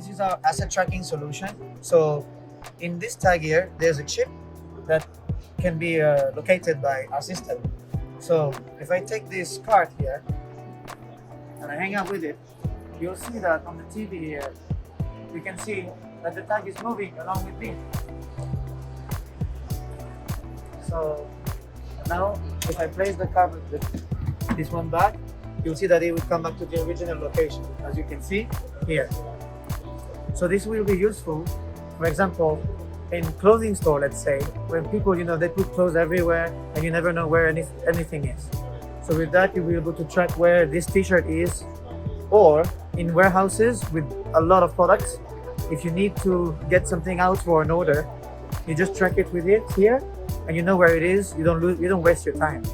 This is our asset tracking solution. So in this tag here, there's a chip that can be located by our system. So if I take this card here and I hang out with it, you'll see that on the TV here, you can see that the tag is moving along with me. So now if I place the card with this one back, you'll see that it will come back to the original location, as you can see here. So this will be useful, for example, in clothing store, let's say, when people, they put clothes everywhere and you never know where anything is. So with that, you'll be able to track where this t-shirt is, or in warehouses with a lot of products, if you need to get something out for an order, you just track it with it here and you know where it is. You don't waste your time.